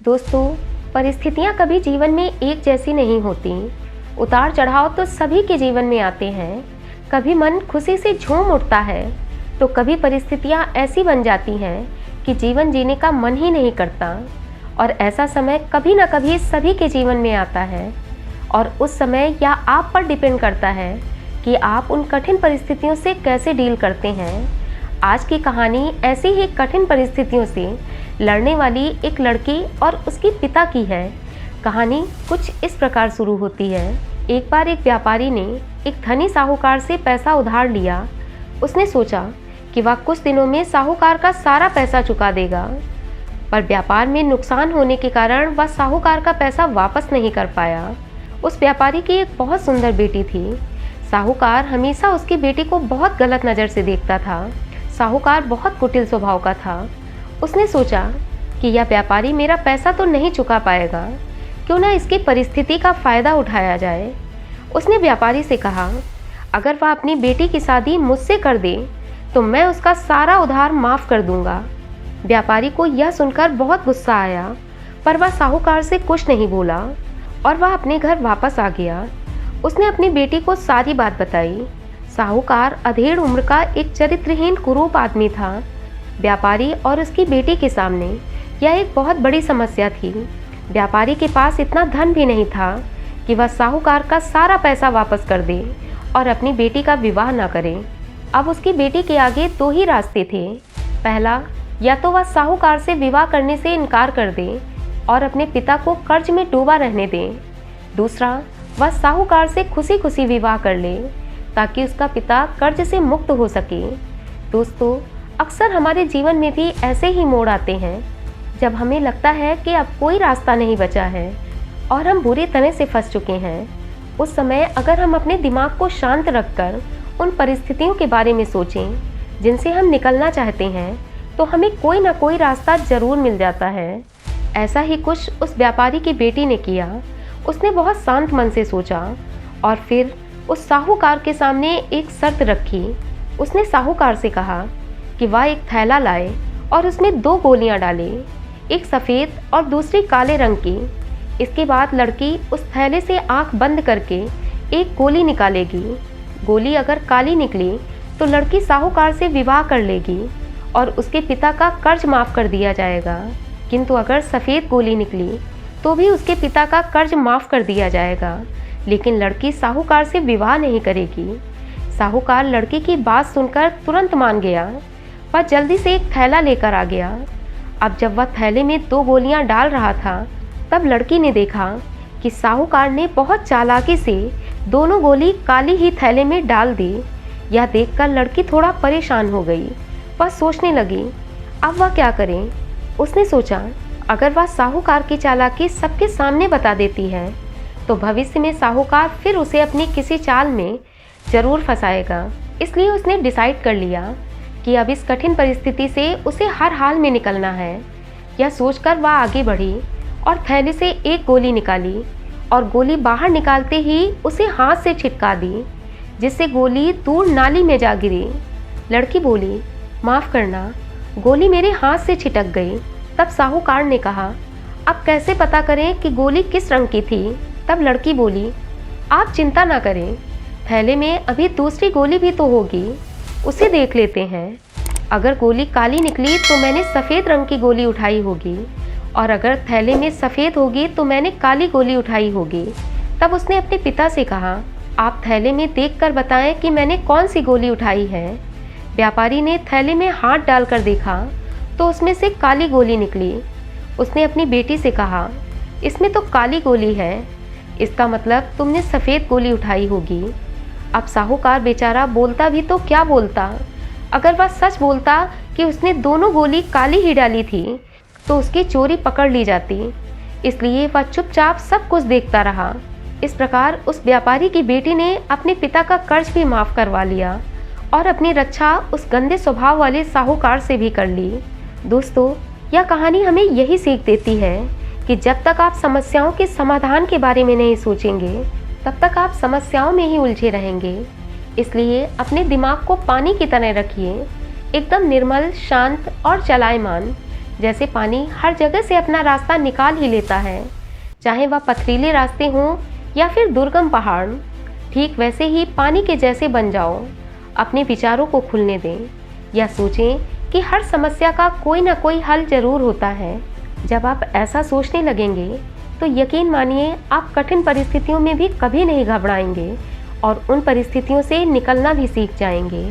दोस्तों, परिस्थितियाँ कभी जीवन में एक जैसी नहीं होती। उतार चढ़ाव तो सभी के जीवन में आते हैं। कभी मन खुशी से झूम उठता है, तो कभी परिस्थितियाँ ऐसी बन जाती हैं कि जीवन जीने का मन ही नहीं करता। और ऐसा समय कभी न कभी सभी के जीवन में आता है, और उस समय या आप पर डिपेंड करता है कि आप उन कठिन परिस्थितियों से कैसे डील करते हैं। आज की कहानी ऐसी ही कठिन परिस्थितियों से लड़ने वाली एक लड़की और उसके पिता की है। कहानी कुछ इस प्रकार शुरू होती है। एक बार एक व्यापारी ने एक धनी साहूकार से पैसा उधार लिया। उसने सोचा कि वह कुछ दिनों में साहूकार का सारा पैसा चुका देगा, पर व्यापार में नुकसान होने के कारण वह साहूकार का पैसा वापस नहीं कर पाया। उस व्यापारी की एक बहुत सुंदर बेटी थी। साहूकार हमेशा उसकी बेटी को बहुत गलत नज़र से देखता था। साहूकार बहुत कुटिल स्वभाव का था। उसने सोचा कि यह व्यापारी मेरा पैसा तो नहीं चुका पाएगा, क्यों ना इसकी परिस्थिति का फ़ायदा उठाया जाए। उसने व्यापारी से कहा, अगर वह अपनी बेटी की शादी मुझसे कर दे तो मैं उसका सारा उधार माफ़ कर दूंगा। व्यापारी को यह सुनकर बहुत गुस्सा आया, पर वह साहूकार से कुछ नहीं बोला और वह अपने घर वापस आ गया। उसने अपनी बेटी को सारी बात बताई। साहूकार अधेड़ उम्र का एक चरित्रहीन कुरूप आदमी था। व्यापारी और उसकी बेटी के सामने यह एक बहुत बड़ी समस्या थी। व्यापारी के पास इतना धन भी नहीं था कि वह साहूकार का सारा पैसा वापस कर दे और अपनी बेटी का विवाह न करे। अब उसकी बेटी के आगे दो ही रास्ते थे। पहला, या तो वह साहूकार से विवाह करने से इनकार कर दे और अपने पिता को कर्ज में डूबा रहने दे। दूसरा, वह साहूकार से खुशी खुशी विवाह कर ले ताकि उसका पिता कर्ज से मुक्त हो सके। दोस्तों, अक्सर हमारे जीवन में भी ऐसे ही मोड़ आते हैं जब हमें लगता है कि अब कोई रास्ता नहीं बचा है और हम बुरी तरह से फंस चुके हैं। उस समय अगर हम अपने दिमाग को शांत रखकर उन परिस्थितियों के बारे में सोचें जिनसे हम निकलना चाहते हैं, तो हमें कोई ना कोई रास्ता ज़रूर मिल जाता है। ऐसा ही कुछ उस व्यापारी की बेटी ने किया। उसने बहुत शांत मन से सोचा और फिर उस साहूकार के सामने एक शर्त रखी। उसने साहूकार से कहा कि वह एक थैला लाए और उसमें दो गोलियां डाले, एक सफ़ेद और दूसरी काले रंग की। इसके बाद लड़की उस थैले से आंख बंद करके एक गोली निकालेगी। गोली अगर काली निकली तो लड़की साहूकार से विवाह कर लेगी और उसके पिता का कर्ज माफ़ कर दिया जाएगा। किंतु अगर सफ़ेद गोली निकली तो भी उसके पिता का कर्ज माफ़ कर दिया जाएगा, लेकिन लड़की साहूकार से विवाह नहीं करेगी। साहूकार लड़की की बात सुनकर तुरंत मान गया। वह जल्दी से एक थैला लेकर आ गया। अब जब वह थैले में दो गोलियां डाल रहा था, तब लड़की ने देखा कि साहूकार ने बहुत चालाकी से दोनों गोली काली ही थैले में डाल दी। यह देखकर लड़की थोड़ा परेशान हो गई। वह सोचने लगी, अब वह क्या करे। उसने सोचा, अगर वह साहूकार की चालाकी सबके सामने बता देती है तो भविष्य में साहूकार फिर उसे अपनी किसी चाल में ज़रूर फंसाएगा। इसलिए उसने डिसाइड कर लिया कि अब इस कठिन परिस्थिति से उसे हर हाल में निकलना है। यह सोचकर वह आगे बढ़ी और थैले से एक गोली निकाली और गोली बाहर निकालते ही उसे हाथ से छिटका दी, जिससे गोली दूर नाली में जा गिरी। लड़की बोली, माफ़ करना, गोली मेरे हाथ से छिटक गई। तब साहूकार ने कहा, अब कैसे पता करें कि गोली किस रंग की थी। तब लड़की बोली, आप चिंता ना करें, थैले में अभी दूसरी गोली भी तो होगी, उसे देख लेते हैं। अगर गोली काली निकली तो मैंने सफ़ेद रंग की गोली उठाई होगी, और अगर थैले में सफ़ेद होगी तो मैंने काली गोली उठाई होगी। तब उसने अपने पिता से कहा, आप थैले में देखकर बताएं कि मैंने कौन सी गोली उठाई है। व्यापारी ने थैले में हाथ डालकर देखा तो उसमें से काली गोली निकली। उसने अपनी बेटी से कहा, इसमें तो काली गोली है, इसका मतलब तुमने सफ़ेद गोली उठाई होगी। अब साहूकार बेचारा बोलता भी तो क्या बोलता। अगर वह सच बोलता कि उसने दोनों गोली काली ही डाली थी तो उसकी चोरी पकड़ ली जाती। इसलिए वह चुपचाप सब कुछ देखता रहा। इस प्रकार उस व्यापारी की बेटी ने अपने पिता का कर्ज भी माफ़ करवा लिया और अपनी रक्षा उस गंदे स्वभाव वाले साहूकार से भी कर ली। दोस्तों, यह कहानी हमें यही सीख देती है कि जब तक आप समस्याओं के समाधान के बारे में नहीं सोचेंगे, तब तक आप समस्याओं में ही उलझे रहेंगे। इसलिए अपने दिमाग को पानी की तरह रखिए, एकदम निर्मल, शांत और चलायमान। जैसे पानी हर जगह से अपना रास्ता निकाल ही लेता है, चाहे वह पथरीले रास्ते हों या फिर दुर्गम पहाड़। ठीक वैसे ही पानी के जैसे बन जाओ। अपने विचारों को खुलने दें या सोचें कि हर समस्या का कोई ना कोई हल जरूर होता है। जब आप ऐसा सोचने लगेंगे तो यकीन मानिए आप कठिन परिस्थितियों में भी कभी नहीं घबराएंगे और उन परिस्थितियों से निकलना भी सीख जाएंगे।